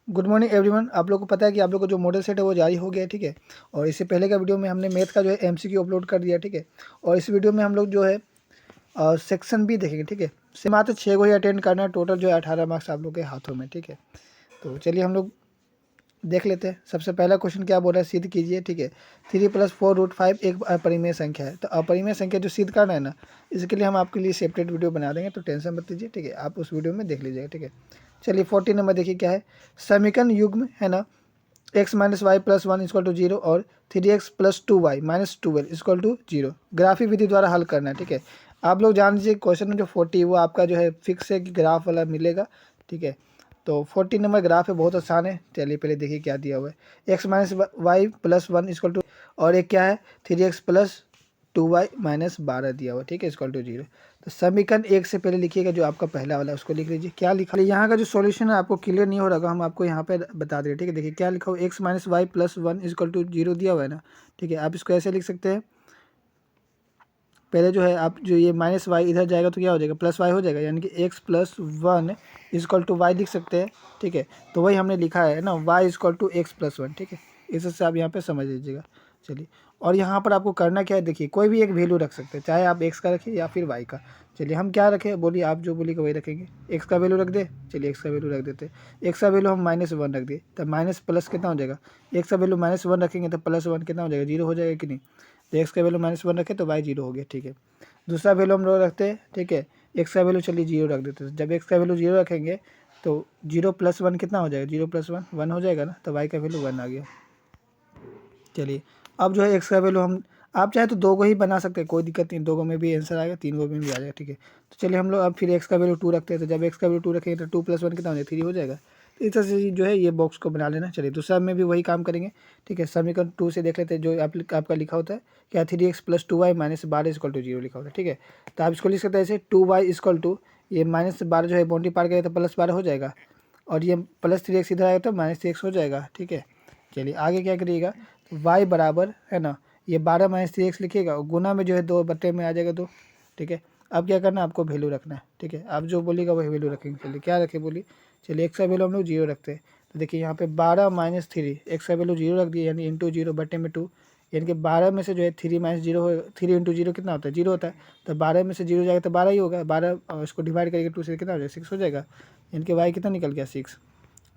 Good morning everyone. आप लोग को पता है कि आप लोग को जो मॉडल सेट है वो जारी हो गया है, ठीक है। और इससे पहले का वीडियो में हमने मैथ का जो है एमसीक्यू अपलोड कर दिया, ठीक है। और इस वीडियो में हम लोग जो है सेक्शन बी देखेंगे, ठीक है। से मात्र 6 को ही अटेंड करना है, टोटल जो है 18 मार्क्स आप लोग के हाथों में, ठीक है। तो चलिए हम लोग देख लेते हैं। सबसे पहला क्वेश्चन क्या बोल रहा है, सिद्ध कीजिए, ठीक है। 3+4√5 एक अपरिमेय संख्या है। तो अपरिमेय संख्या जो सिद्ध करना है ना, इसके लिए हम आपके लिए सेपरेट वीडियो बना देंगे, तो टेंशन मत लीजिए, ठीक है। आप उस वीडियो में देख लीजिएगा, ठीक है। चलिए 14 नंबर देखिए क्या है। समीकरण युग्म है ना, x minus y plus 1 equal to 0 और 3x plus 2y minus 12 equal to 0 ग्राफी विधि द्वारा हल करना है, ठीक है। आप लोग जान लीजिए क्वेश्चन में जो 40 वो आपका जो है फिक्स है कि ग्राफ वाला मिलेगा, ठीक है। तो 40 नंबर ग्राफ है, बहुत आसान है। चलिए पहले देखिए क्या दिया हुआ है। x minus y plus 1 equal to, और एक क्या है 3x प्लस 2y माइनस 12 दिया हुआ, ठीक है, इक्वल टू 0। तो समीकरण एक से पहले लिखिएगा, जो आपका पहला वाला है उसको लिख लीजिए। क्या लिखा है यहाँ का जो सॉल्यूशन है आपको क्लियर नहीं हो रहा, हम आपको यहाँ पे बता दें, ठीक है। देखिए क्या लिखा हो, x minus y plus 1 equal to 0 दिया हुआ है ना, ठीक है। आप इसको ऐसे लिख सकते हैं। पहले जो है आप जो ये माइनस वाई इधर जाएगा तो क्या हो जाएगा, प्लस वाई हो जाएगा, यानी कि x plus 1 equal to y लिख सकते हैं, ठीक है। तो वही हमने लिखा है ना, y equal to x plus 1, ठीक है। इससे आप यहाँ पे समझ लीजिएगा। चलिए, और यहाँ पर आपको करना क्या है, देखिए कोई भी एक वैल्यू रख सकते हैं, चाहे आप एक्स का रखिए या फिर वाई का। चलिए हम क्या रखें, बोलिए आप जो बोलिएगा वही रखेंगे। एक्स का वैल्यू रख दे, चलिए एक्स का वैल्यू रख देते हैं। एक्स का वैल्यू हम -1 रख दिए, तो माइनस प्लस कितना हो जाएगा, एक्स का वैल्यू -1 रखेंगे तो +1 कितना हो जाएगा, 0 हो जाएगा कि नहीं। तो एक्स का वैल्यू -1 रखें तो वाई 0 हो गया, ठीक है। दूसरा वैल्यू हम लोग रखते हैं, ठीक है। एक्स का वैल्यू चलिए 0 रख देते हैं। जब एक्स का वैल्यू 0 रखेंगे तो 0 + 1 कितना हो जाएगा, 0 + 1 1 हो जाएगा ना, तो वाई का वैल्यू 1 आ गया। चलिए अब जो है एक्स का वैल्यू हम, आप चाहे तो 2 को ही बना सकते हैं, कोई दिक्कत नहीं, 2 को में भी आंसर आएगा, 3 को में भी आ जाएगा, ठीक है। तो चलिए हम लोग अब फिर एक्स का वैल्यू 2 रखते हैं। तो जब एक्स का वैल्यू 2 रखेंगे तो 2 + 1 कितना हो जाएगा, 3 हो जाएगा। तो इस तरह से जो है ये बॉक्स को बना लेना। चलिए दूसरा में भी वही काम करेंगे, ठीक है। समीकरण 2 से देख लेते हैं, जो आपका लिखा होता है क्या, 3x + 2y minus 12 equal to 0 लिखा होता है, ठीक है। तो आप इसको लिख सकते हैं ऐसे, 2y इक्वल टू, ये -12 जो है बाउंड्री पार करेगा तो +12 हो जाएगा, और ये +3x इधर आएगा तो -3x हो जाएगा, ठीक है। चलिए आगे क्या करिएगा, y बराबर है ना, ये 12 - 3x लिखिएगा, और गुना में जो है 2 बट्टे में आ जाएगा 2, ठीक है। अब क्या करना है, आपको वैल्यू रखना है, ठीक है। आप जो बोलिएगा वही वैल्यू रखेंगे। चलिए क्या रखें बोलिए, चलिए एक्स का वैल्यू हम लोग 0 रखते हैं। तो देखिए यहाँ पे 12 - 3, एक्स का वैल्यू 0 रख दिया, यानी इंटू 0 बट्टे में 2, यानी कि 12 में से जो है 3 - 0 हो, 3 × 0 कितना होता है, 0 होता है। तो 12 में से 0 जाएगा तो 12 ही होगा, 12 इसको डिवाइड करके 2 से कितना हो जाएगा, 6 हो जाएगा, यानी कि वाई कितना निकल गया, 6,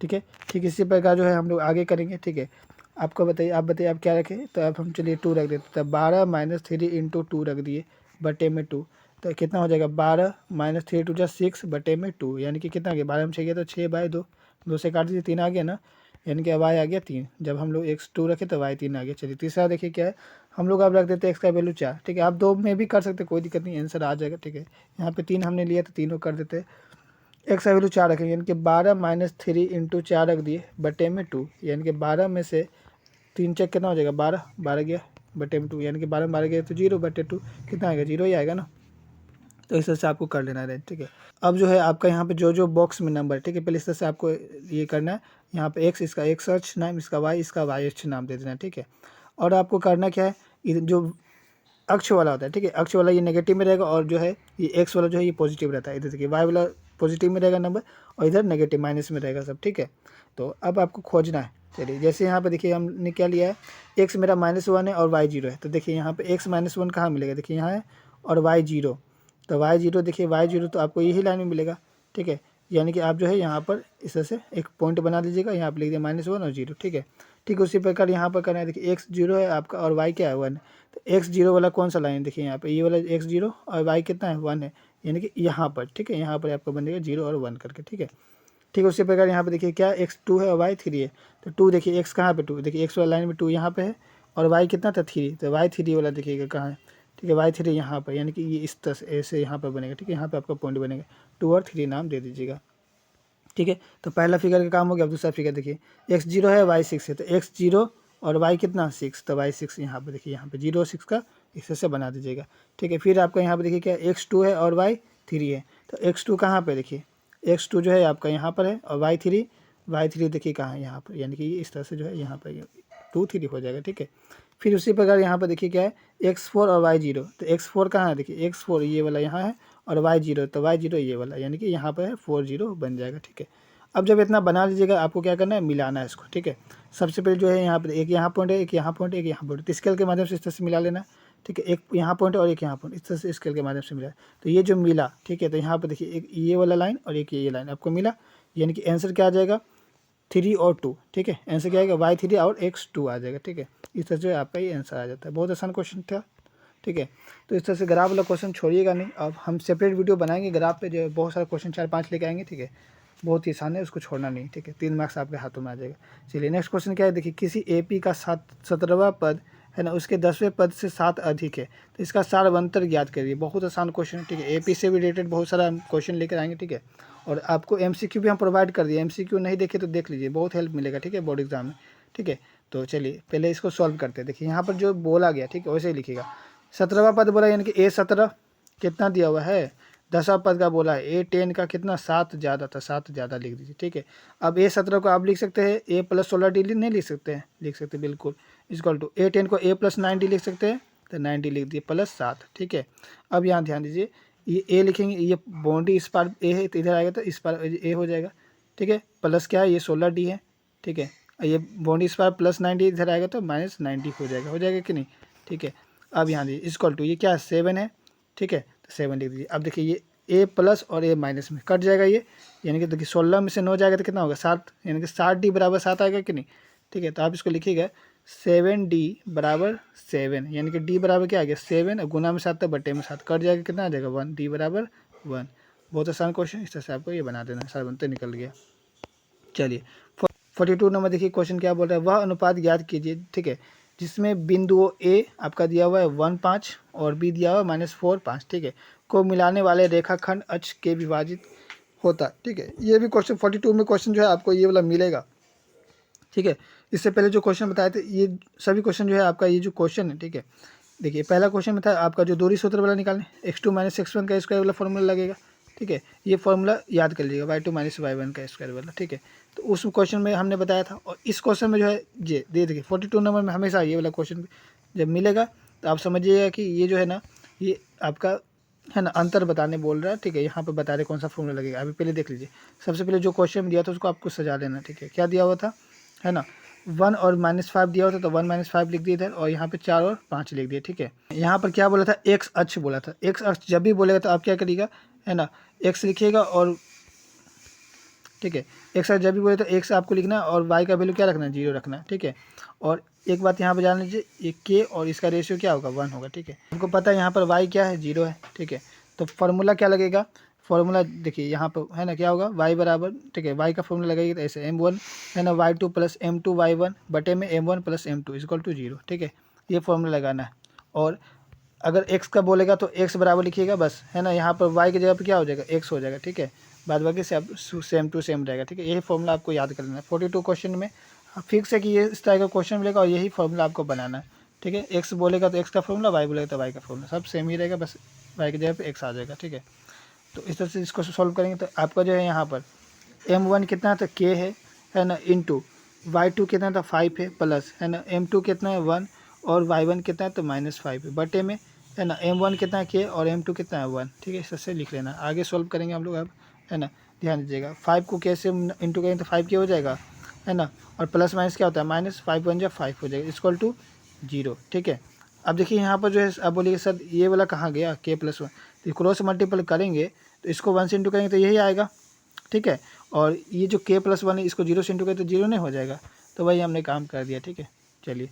ठीक है। ठीक इसी प्रकार जो है हम लोग आगे करेंगे, ठीक है। आपको बताइए, आप बताइए आप क्या रखें। तो अब हम चलिए 2 रख देते, तो 12 - 3 × 2 रख दिए बटे में 2, तो कितना हो जाएगा, 12 - 3 × 2 = 6 बटे में 2, यानी कि कितना आ गया, 12 में 6 गया तो 6/2, 2 से काट दीजिए, 3 आ गया ना, यानी कि वाई आ गया 3। जब हम लोग एक्स 2 रखे तो वाई 3 आ गया। चलिए तीसरा देखिए क्या है, हम लोग अब रख देते हैं एक्स का वैल्यू 4, ठीक है। आप 2 में भी कर सकते हैं, कोई दिक्कत नहीं, आंसर आ जाएगा, ठीक है। यहाँ पे 3 हमने लिया तो तीनों कर देते हैं। एक्स का वैल्यू 4 रखेंगे, यानी कि 12 - 3 × 4 रख दिए बटे में 2, यानी कि 12 में से 3 चेक कितना हो जाएगा, 12, 12 गया बटे में 2, यानी कि 12 में 12 गया तो 0 बटे 2 कितना आएगा, 0 ही आएगा ना। तो इस तरह से आपको कर लेना है, ठीक है। अब जो है आपका यहाँ पे जो जो बॉक्स में नंबर, ठीक है, पहले इस तरह से आपको ये करना है। यहाँ पे एक्स, इसका एक्स अक्ष नाम, इसका वाई, इसका वाई अक्ष नाम दे देना है, ठीक है। और आपको करना क्या है, ये जो अक्ष वाला होता है, ठीक है, अक्ष वाला ये नेगेटिव में रहेगा, और जो है ये एक्स वाला जो है ये पॉजिटिव रहता है। इधर देखिए वाई वाला पॉजिटिव में रहेगा नंबर, और इधर नेगेटिव माइनस में रहेगा सब, ठीक है। तो अब आपको खोजना है। चलिए जैसे यहाँ पे देखिए हमने क्या लिया है, एक्स मेरा -1 है और वाई 0 है। तो देखिए यहाँ पे एक्स -1 कहाँ मिलेगा, देखिए यहाँ है, और वाई 0, तो वाई 0, देखिए वाई 0 तो आपको यही लाइन में मिलेगा, ठीक है। यानी कि आप जो है यहाँ पर इस तरह से एक पॉइंट बना लीजिएगा, यहाँ पर लिख दिया -1 और 0, ठीक है। ठीक उसी प्रकार यहाँ पर करना है, देखिए एक्स 0 है आपका और वाई क्या है 1, तो एक्स 0 वाला कौन सा लाइन, देखिए यहाँ पे ये वाला एक्स 0 और वाई कितना है 1 है, यानी कि यहाँ पर, ठीक है, यहाँ पर आपको बनेगा 0 और 1 करके, ठीक है। ठीक उसी प्रकार यहाँ पे देखिए क्या, एक्स 2 है और वाई 3 है। तो 2 देखिए एक्स कहाँ पे 2, देखिए एक्स वाला लाइन में 2 यहाँ पे है, और वाई कितना था 3, तो वाई 3 वाला देखिएगा कहाँ है, ठीक है, वाई 3 यहाँ पर, यानी कि ये इस तरह से ऐसे यहाँ पर बनेगा, ठीक है। यहाँ पर आपका पॉइंट बनेगा, 2 और 3 नाम दे दीजिएगा, ठीक है। तो पहला फिगर का काम हो गया। अब दूसरा फिगर देखिए, एक्स 0 है वाई 6 है, तो एक्स 0 और वाई कितना 6, तो वाई 6 यहाँ पे देखिए, यहाँ पे 0 6 का इस तरह से बना दीजिएगा, ठीक है। फिर आपका यहाँ पे देखिए क्या, एक्स 2 है और वाई 3 है, तो एक्स 2 कहाँ पे, देखिए एक्स 2 जो है आपका यहाँ पर है, और वाई 3 देखिए कहाँ है, यहाँ पर, यानी कि इस तरह से जो है यहाँ पर 2 3 हो जाएगा, ठीक है। फिर उसी प्रकार यहाँ पर देखिए क्या है, एक्स 4 और वाई 0, तो एक्स 4 कहाँ है, देखिए एक्स 4 ये वाला यहाँ है, और वाई 0, तो वाई 0 ये वाला, यानी कि यहाँ पर है 4 0 बन जाएगा, ठीक है। अब जब इतना बना लीजिएगा, आपको क्या करना है, मिलाना है इसको, ठीक है। सबसे पहले जो है यहाँ पर एक यहाँ पॉइंट है, एक यहाँ पॉइंट है, एक यहाँ पॉइंट, तो स्केल के माध्यम से इस तरह से मिला लेना, ठीक है। एक यहाँ पॉइंट और एक यहाँ पॉइंट, इस तरह से स्केल के माध्यम से मिला। तो ये जो मिला, ठीक है, तो यहाँ पर देखिए एक ये वाला लाइन और एक ये लाइन आपको मिला, यानी कि आंसर क्या आ जाएगा, 3 और 2, ठीक है। आंसर क्या आएगा, y3 और x2 आ जाएगा, ठीक है। इस तरह से आपका ये आंसर आ जाता है। बहुत आसान क्वेश्चन था, ठीक है। तो इस तरह से ग्राफ वाला क्वेश्चन छोड़िएगा नहीं। अब हम सेपरेट वीडियो बनाएंगे ग्राफ पे, जो बहुत सारे क्वेश्चन 4-5 लेके आएंगे, ठीक है। बहुत ही आसान है, उसको छोड़ना नहीं, ठीक है। 3 मार्क्स आपके हाथों में आ जाएगा। चलिए नेक्स्ट क्वेश्चन क्या है, देखिए किसी AP का 17वां पद है ना, उसके 10वें पद से 7 अधिक है, तो इसका सारवंतर ज्ञात करिए। बहुत आसान क्वेश्चन है, ठीक है। AP से भी रिलेटेड बहुत सारा क्वेश्चन लेकर आएंगे, ठीक है। और आपको MCQ भी हम प्रोवाइड कर दिए, MCQ नहीं देखे तो देख लीजिए, बहुत हेल्प मिलेगा, ठीक है, बोर्ड एग्जाम में, ठीक है। तो चलिए पहले इसको सॉल्व करते हैं। देखिए यहाँ पर जो बोला गया, ठीक है, वैसे ही लिखिएगा। 17वां पद बोला, यानी कि A17 कितना दिया हुआ है, 10वां पद का बोला है A10 का कितना, 7 ज़्यादा था, 7 ज़्यादा लिख दीजिए, ठीक है। अब A17 को आप लिख सकते हैं A+16D नहीं लिख सकते हैं, लिख सकते हैं बिल्कुल, इक्वल टू A10 को A+9D लिख सकते हैं, तो 9D लिख दिए +7, ठीक है। अब यहाँ ध्यान दीजिए, ये A लिखेंगे, ये बाउंड्री इस पार A है तो इधर आएगा तो इस पार A हो जाएगा, ठीक है। प्लस क्या है, ये 16D है, ठीक है। ये बाउंड्री इस पार +9D इधर आएगा तो -90 हो जाएगा कि नहीं, ठीक है। अब यहाँ दीजिए इक्वल टू, ये क्या है, 7 है, ठीक है, तो 7 लिख दीजिए। अब देखिए ये A+ और A- में कट जाएगा ये, यानी कि देखिए 16 में से 9 जाएगा तो कितना होगा, 7, यानी कि 7D बराबर 7 आएगा कि नहीं, ठीक है। तो आप इसको लिखिएगा 7D बराबर 7, यानी कि D बराबर क्या आ गया, 7, और गुना में 7 तो बटे में 7, कट जाएगा, कितना आ जाएगा 1, D बराबर 1। बहुत आसान क्वेश्चन, इस तरह से आपको ये बना देना, सारवंतर निकल गया। चलिए 42 नंबर देखिए क्वेश्चन क्या बोल रहा है, वह अनुपात ज्ञात कीजिए, ठीक है, जिसमें बिंदुओं A आपका दिया हुआ है 1, 5 और B दिया हुआ है -4, 5, ठीक है, को मिलाने वाले रेखाखंड अक्ष के विभाजित होता है, ठीक है। ये भी क्वेश्चन 42 में क्वेश्चन जो है आपको ये वाला मिलेगा, ठीक है। इससे पहले जो क्वेश्चन बताए थे, ये सभी क्वेश्चन जो है आपका ये जो क्वेश्चन है, ठीक है। देखिए पहला क्वेश्चन में था आपका जो दूरी सूत्र वाला निकालने, x2 - x1 का स्क्वायर वाला फॉर्मूला लगेगा, ठीक है। ये फॉर्मूला याद कर लीजिएगा, y2 - y1 का स्क्वायर वाला, ठीक है। तो उस क्वेश्चन में हमने बताया था, और इस क्वेश्चन में जो है ये दे देखिए 42 नंबर में हमेशा ये वाला क्वेश्चन जब मिलेगा तो आप समझिएगा कि ये जो है ना, ये आपका है ना अंतर बताने बोल रहा है, ठीक है। यहाँ पे बता रहे कौन सा फॉर्मूला लगेगा, अभी पहले देख लीजिए। सबसे पहले जो क्वेश्चन दिया था उसको आपको सजा लेना, ठीक है। क्या दिया हुआ था, है ना, 1 और -5 दिया होता तो 1 - 5 लिख दिए इधर, और यहाँ पे 4 और 5 लिख दिए, ठीक है। यहाँ पर क्या बोला था, x अक्ष बोला था, x अक्ष जब भी बोलेगा तो आप क्या करिएगा, है ना, x लिखिएगा, और ठीक है, x अक्ष जब भी बोले तो x आपको लिखना, और y का वैल्यू क्या रखना है, 0 रखना, ठीक है। और एक बात यहाँ पर जान लीजिए, ये k और इसका रेशियो क्या होगा, 1 होगा, ठीक है। हमको पता है यहाँ पर y क्या है, 0 है, ठीक है। तो फार्मूला क्या लगेगा, फार्मूला देखिए यहाँ पर है ना, क्या होगा, y बराबर, ठीक है, y का फॉर्मूला लगेगा तो ऐसे m1 है ना, y2 + m2 y1 बटे में m1 + m2 इक्वल टू 0, ठीक है। ये फॉर्मूला लगाना है। और अगर x का बोलेगा तो x बराबर लिखिएगा बस, है ना, यहाँ पर y की जगह पर क्या हो जाएगा, x हो जाएगा, ठीक है। बाद बाकी से आप सेम टू सेम रहेगा, ठीक है। यही फॉर्मूला आपको याद कर लेना है। 42 क्वेश्चन में फिक्स है कि ये इस तरह का क्वेश्चन मिलेगा, और यही फॉर्मूला आपको बनाना है, ठीक है। x बोलेगा तो x का फॉर्मूला, y बोलेगा तो y का फॉर्मूला, सब सेम ही रहेगा, बस y की जगह पे x आ जाएगा, ठीक है। तो इस तरह से इसको सॉल्व करेंगे तो आपका जो है यहाँ पर m1 कितना था, k है ना, इंटू y2 कितना था, 5 है, प्लस है ना m2 कितना है, 1, और y1 कितना है तो -5 है, बटे में है ना m1 कितना है, k, और m2 कितना है, 1, ठीक है। इस तरह से लिख लेना, आगे सॉल्व करेंगे हम लोग अब, है ना। ध्यान दीजिएगा 5 को k से इंटू करेंगे तो 5 k हो जाएगा, है ना, और प्लस माइनस क्या होता है, -5 1 5 हो जाएगा, इक्वल टू 0, ठीक है। अब देखिए यहाँ पर जो है, अब बोलिए सर ये वाला कहाँ गया, k+1, तो क्रॉस मल्टीपल करेंगे तो इसको 1 से इंटू करेंगे तो यही आएगा, ठीक है। और ये जो k+1 है इसको 0 से इंटू करें तो 0 नहीं हो जाएगा, तो वही हमने काम कर दिया, ठीक है। चलिए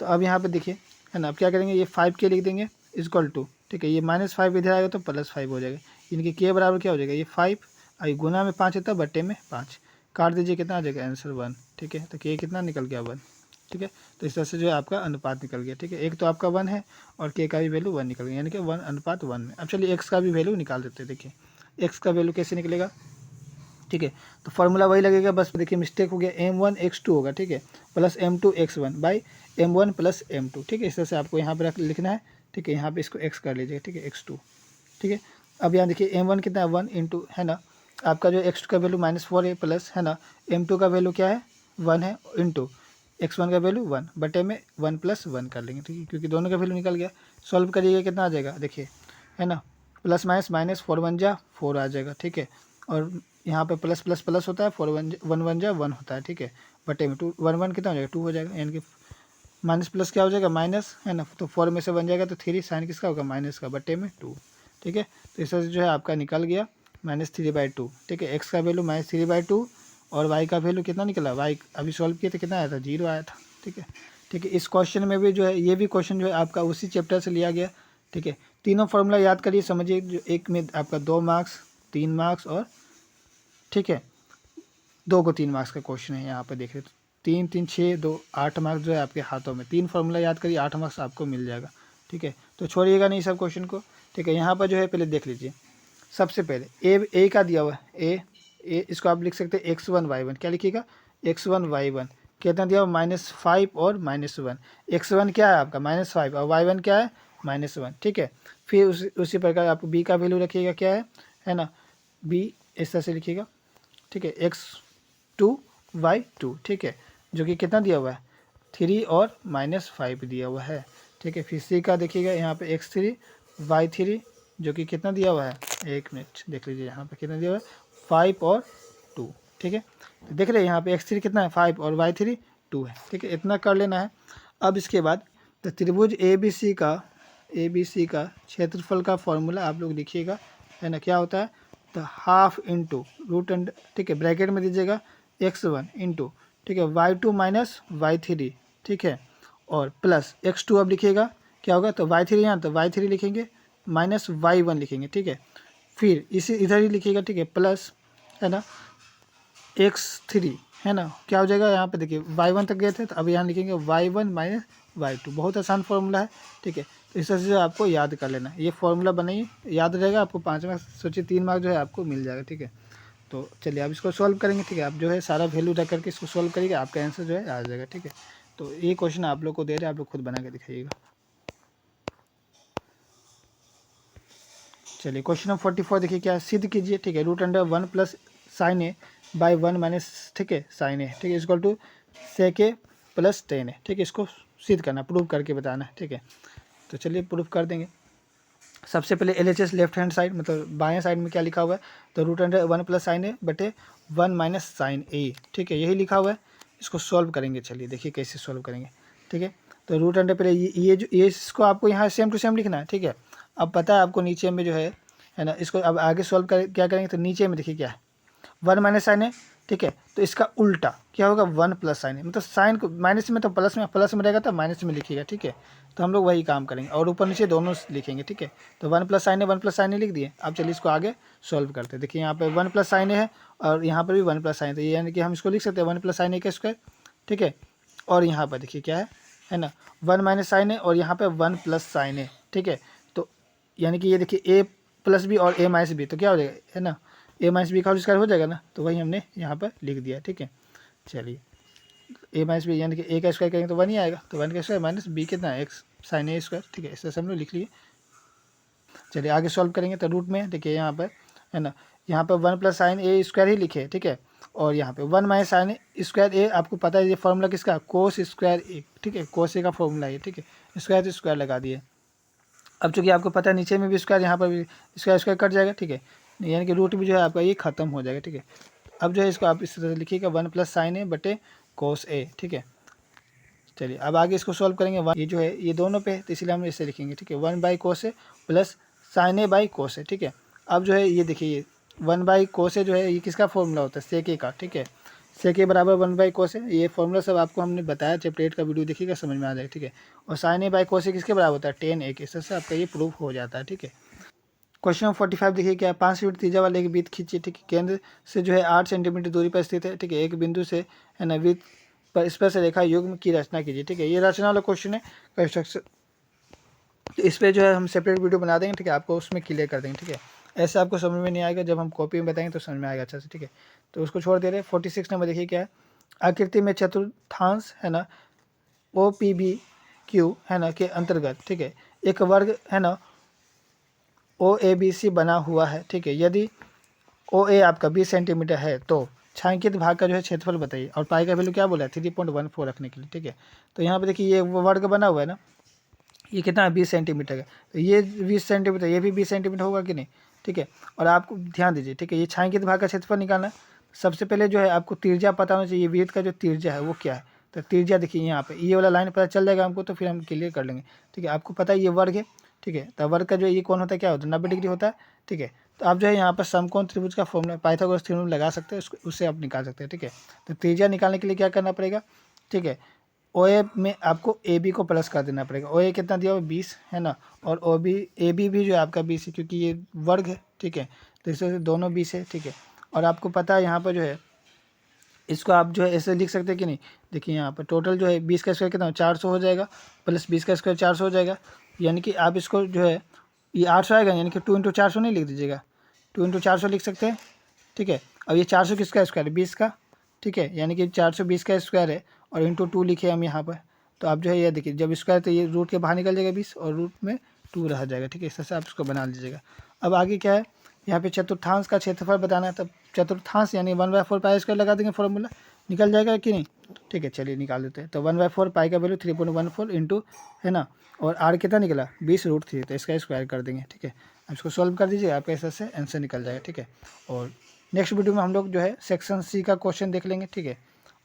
तो अब यहाँ पे देखिए, है ना, अब क्या करेंगे, ये 5k लिख देंगे इक्वल टू, ठीक है, ये -5 इधर आएगा तो +5 हो जाएगा, यानी कि k बराबर क्या हो जाएगा, ये 5, और गुना में 5 है तो बट्टे में 5, काट दीजिए, कितना आ जाएगा, आंसर 1, ठीक है। तो k कितना निकल गया, 1, ठीक है। तो इस तरह से जो है आपका अनुपात निकल गया, ठीक है। एक तो आपका 1 है और k का भी वैल्यू 1 निकल गया, यानी कि 1:1 में। अब चलिए x का भी वैल्यू निकाल देते हैं। देखिए x का वैल्यू कैसे निकलेगा, ठीक है, तो फार्मूला वही लगेगा, बस देखिए मिस्टेक हो गया, m1 x2 होगा, ठीक है, plus m2 x1 by m1 + m2, ठीक है। इस तरह से आपको यहाँ पर लिखना है, ठीक है। यहाँ पे इसको x कर लीजिएगा, ठीक है, x2, ठीक है। अब यहाँ देखिए m1 कितना है, 1 इंटू, है ना, आपका जो x2 का वैल्यू -4 है, प्लस है ना m2 का वैल्यू क्या है, 1 है, इंटू x1 का वैल्यू 1 बटे में 1 + 1 कर लेंगे, ठीक है, क्योंकि दोनों का वैल्यू निकल गया। सॉल्व करिएगा कितना आ जाएगा, देखिए, है ना, प्लस माइनस -4 1 जा 4 आ जाएगा, ठीक है। और यहाँ पे प्लस प्लस प्लस होता है, 4 1 1 जा 1 होता है, ठीक है, बटे में 2 1 1 कितना हो जाएगा 2 हो जाएगा, यानी कि माइनस प्लस क्या हो जाएगा माइनस, है ना, तो 4 में से 1 जाएगा तो 3, साइन किसका होगा माइनस का, बटे में 2, ठीक है। तो इस तरह से जो है आपका निकल गया -3/2, ठीक है। एक्स का वैल्यू -3/2 और वाई का वैल्यू कितना निकला, वाई अभी सॉल्व किए तो कितना आया था 0 आया था, ठीक है। ठीक है, इस क्वेश्चन में भी जो है ये भी क्वेश्चन जो है आपका उसी चैप्टर से लिया गया, ठीक है। तीनों फार्मूला याद करिए, समझिए, जो एक में आपका 2 मार्क्स 3 मार्क्स और, ठीक है, 2 को 3 मार्क्स का क्वेश्चन है, यहाँ पे देख रहे तो 3 3 6 2 8 मार्क्स जो है आपके हाथों में, 3 फार्मूला याद करिए 8 मार्क्स आपको मिल जाएगा, ठीक है। तो छोड़िएगा नहीं सब क्वेश्चन को, ठीक है। यहाँ पर जो है पहले देख लीजिए, सबसे पहले ए का दिया हुआ है, ए इसको आप लिख सकते हैं x1 y1, क्या लिखिएगा x1 y1, कितना दिया हुआ -5 और -1, x1 क्या है आपका -5 और y1 क्या है -1, ठीक है। फिर उसी प्रकार आप b का वैल्यू रखिएगा, क्या है ना, b इस तरह से लिखिएगा, ठीक है, x2 y2, ठीक है, जो कि कितना दिया हुआ है 3 और -5 दिया हुआ है, ठीक है। फिर सी का देखिएगा यहाँ पे x3 y3, जो कि कितना दिया हुआ है, एक मिनट देख लीजिए यहाँ पे कितना दिया हुआ है 5 और 2, ठीक है। तो देख रहे हैं यहाँ पे x3 कितना है 5 और y3 2 है, ठीक है, इतना कर लेना है। अब इसके बाद तो त्रिभुज ए बी सी का क्षेत्रफल का फॉर्मूला आप लोग लिखिएगा, है ना, क्या होता है, तो हाफ इंटू रूट अंडर, ठीक है, ब्रैकेट में दीजिएगा x1 इंटू, ठीक है, y2 माइनस y3, ठीक है, और प्लस x2 अब लिखिएगा क्या होगा, तो y3 यहाँ, तो y3 लिखेंगे माइनस y1 लिखेंगे, ठीक है। फिर इसी इधर ही लिखिएगा, ठीक है, प्लस, है ना, x3, है ना, क्या हो जाएगा यहाँ पे देखिए y1 तक गए थे, तो अब यहाँ लिखेंगे y1 माइनस y2, बहुत आसान फॉर्मूला है, ठीक है। तो इस तरह से आपको याद कर लेना, ये फॉर्मूला बनाइए, याद रहेगा आपको 5 मार्क्स, सोचिए 3 मार्क्स जो है आपको मिल जाएगा, ठीक है। तो चलिए आप इसको सॉल्व करेंगे, ठीक है, आप जो है सारा वैल्यू रख करके इसको सॉल्व करिएगा, आपका आंसर जो है आ जाएगा, ठीक है। तो ये क्वेश्चन आप लोग को दे रहे हैं, आप लोग खुद बना के दिखाइएगा। चलिए क्वेश्चन नंबर 44 देखिए क्या है, सिद्ध कीजिए, ठीक है, √1 plus sine A by 1 minus, ठीक है, साइन ए, ठीक है, equal to sec A plus tan A, ठीक है, इसको सिद्ध करना, प्रूव करके बताना है, ठीक है। तो चलिए प्रूव कर देंगे। सबसे पहले LHS लेफ्ट हैंड साइड, मतलब बाएं साइड में क्या लिखा हुआ है, तो √1 प्लस साइन ए बटे 1 माइनस साइन ए, ठीक है, यही लिखा हुआ है। इसको सॉल्व करेंगे, चलिए देखिए कैसे सॉल्व करेंगे, ठीक है। तो √1 पहले ये इसको आपको यहाँ सेम टू सेम लिखना है, ठीक है। अब पता है आपको नीचे में जो है ना, इसको अब आगे सॉल्व क्या करेंगे, तो नीचे में देखिए क्या है 1 माइनस साइन है, ठीक है, तो इसका उल्टा क्या होगा 1 प्लस साइन है, मतलब साइन को माइनस में तो प्लस में रहेगा तो माइनस में लिखिएगा, ठीक है। तो हम लोग वही काम करेंगे और ऊपर नीचे दोनों लिखेंगे, ठीक है। तो 1 प्लस साइन है 1 प्लस साइन है लिख दिए। अब चलिए इसको आगे सॉल्व करते हैं। देखिए यहाँ पे 1 प्लस साइन है और यहाँ पर भी 1 प्लस साइन है, तो ये यानी कि हम इसको लिख सकते हैं 1 प्लस साइन ए का स्क्वायर, ठीक है। और यहाँ पर देखिए क्या है ना 1 माइनस साइन है और यहाँ पे 1 प्लस साइन है, ठीक है। तो यानी कि ये देखिए a प्लस बी और a माइनस बी, तो क्या हो जाएगा, है ना, a माइनस बी का होल स्क्वायर हो जाएगा ना, तो वही हमने यहाँ पर लिख दिया, ठीक है। चलिए a माइनस बी यानी कि a का स्क्वायर करेंगे तो 1 ही आएगा, तो 1 का स्क्वायर माइनस b कितना है x साइन ए स्क्वायर, ठीक है, इस तरह से हम लोग लिख लिए। चलिए आगे सॉल्व करेंगे, तो रूट में देखिए यहाँ पर, है ना, यहाँ पर 1 प्लस साइन ए स्क्वायर ही लिखे, ठीक है, और यहाँ पे 1 माइनस साइन स्क्वायर ए, आपको पता है ये फॉर्मूला किसका, कोस स्क्वायर ए, ठीक है, कोस ए का फॉर्मूला है, ठीक है, स्क्वायर तो स्क्वायर लगा दिए। अब चूंकि आपको पता है नीचे में भी स्क्वायर, यहाँ पर भी स्क्वायर कट जाएगा, ठीक है, यानी कि रूट भी जो है आपका ये खत्म हो जाएगा, ठीक है। अब जो है इसको आप इस तरह से लिखिएगा 1 प्लस साइन ए बटे कोस ए, ठीक है। चलिए अब आगे इसको सॉल्व करेंगे, ये जो है ये दोनों पे, तो इसलिए हम इसे लिखेंगे, ठीक है, 1 by cos A plus sine A by cos A, ठीक है। अब जो है ये देखिए ये 1 बाई कोस ए जो है ये किसका फॉर्मूला होता है, सेक ए का, ठीक है, सेक ए बराबर 1 बाई कोस ए, ये फॉर्मूला सब आपको हमने बताया, चैप्टर 8 का वीडियो देखिएगा समझ में आ जाएगा, ठीक है। और साइन ए बाई कोस ए किसके बराबर होता है, tan ए के, इस तरह से आपका ये प्रूफ हो जाता है, ठीक है। क्वेश्चन नंबर 45 देखिए क्या है, 5 फीट त्रिज्या वाले एक वृत्त खींचिए, ठीक है, केंद्र से जो है 8 सेंटीमीटर दूरी पर स्थित है, ठीक है, एक बिंदु से, है ना, वृत्त पर स्पर्श रेखा युग्म की रचना कीजिए, ठीक है, ये रचना वाला क्वेश्चन है कंस्ट्रक्शन। तो इस पर जो है हम सेपरेट वीडियो बना देंगे, ठीक है, आपको उसमें क्लियर कर देंगे, ठीक है। ऐसे आपको समझ में नहीं आएगा, जब हम कॉपी में बताएंगे तो समझ में आएगा अच्छा से, ठीक है। तो उसको छोड़ दे रहे हैं। 46 नंबर देखिए क्या है, आकृति में चतुर्थांश, है ना, OPBQ, है ना, के अंतर्गत, ठीक है, एक वर्ग, है ना, OABC बना हुआ है, ठीक है। यदि OA आपका 20 सेंटीमीटर है तो छायांकित भाग का जो है क्षेत्रफल बताइए, और पाई का वैल्यू क्या बोला है 3.14 रखने के लिए, ठीक है। तो यहाँ पे देखिए ये वर्ग बना हुआ है ना, ये कितना है 20 सेंटीमीटर का, तो ये 20 सेंटीमीटर, ये भी 20 सेंटीमीटर होगा कि नहीं, ठीक है। और आपको ध्यान दीजिए, ठीक है, ये छायांकित भाग का क्षेत्रफल निकालना है। सबसे पहले जो है आपको त्रिज्या पता होना चाहिए, वृत्त का जो त्रिज्या है वो क्या है। तो त्रिज्या देखिए यहाँ पे ये वाला लाइन पता चल जाएगा हमको, तो फिर हम क्लियर कर लेंगे, ठीक है। आपको पता है ये वर्ग है, ठीक है। तो वर्ग का जो ये कोण होता है क्या होता है, 90 डिग्री होता है, ठीक है। तो आप जो है यहाँ पर समकोण त्रिभुज का फॉर्मूला पाइथागोरस थ्योरम लगा सकते हैं, उससे आप निकाल सकते हैं, ठीक है। तो त्रिज्या निकालने के लिए क्या करना पड़ेगा, ठीक है। ओ ए में आपको ए बी को प्लस कर देना पड़ेगा। ओ ए कितना दिया हुआ 20 है ना, और ओ बी ए बी भी जो है आपका 20 है, क्योंकि ये वर्ग है, ठीक है। तो इससे दोनों 20 है, ठीक है। और आपको पता है यहाँ पर जो है इसको आप जो है ऐसे लिख सकते हैं कि नहीं, देखिए यहाँ पर टोटल जो है 20 का स्क्वायर कितना 400 हो जाएगा, प्लस 20 का स्क्वायर 400 हो जाएगा, यानी कि आप इसको जो है ये 800 आएगा, यानी कि 2 इंटू 400 नहीं लिख दीजिएगा, 2 इंटू 400 लिख सकते हैं, ठीक है। अब ये 400 किसका स्क्वायर है, 20 का, ठीक है, यानी कि 420 का स्क्वायर है, और इंटू 2 लिखे हम यहाँ पर। तो आप जो है ये देखिए जब स्क्वायर तो ये रूट के बाहर निकल जाएगा 20 और रूट में 2 रह जाएगा, ठीक है। इस तरह से आप इसको बना लीजिएगा। अब आगे क्या है, यहाँ पे चतुर्थांश का क्षेत्रफल बताना है, तब चतुर्थांश यानी 1/4 पाई स्क्वायर लगा देंगे, फॉर्मूला निकल जाएगा कि नहीं, ठीक है। चलिए निकाल देते हैं। तो 1/4 पाई का वैल्यू 3.14 इंटू है ना, और आर कितना निकला 20√3, तो इसका स्क्वायर कर देंगे, ठीक है। अब इसको सॉल्व कर दीजिए, आपका ऐसा से आंसर निकल जाएगा, ठीक है। और नेक्स्ट वीडियो में हम लोग जो है सेक्शन सी का क्वेश्चन देख लेंगे, ठीक है।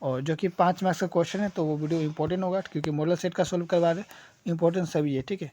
और जो कि 5 मार्क्स का क्वेश्चन है, तो वो वीडियो इंपॉर्टेंट होगा, क्योंकि मॉडल सेट का सॉल्व करवा रहे, इंपॉर्टेंट सभी है, ठीक है।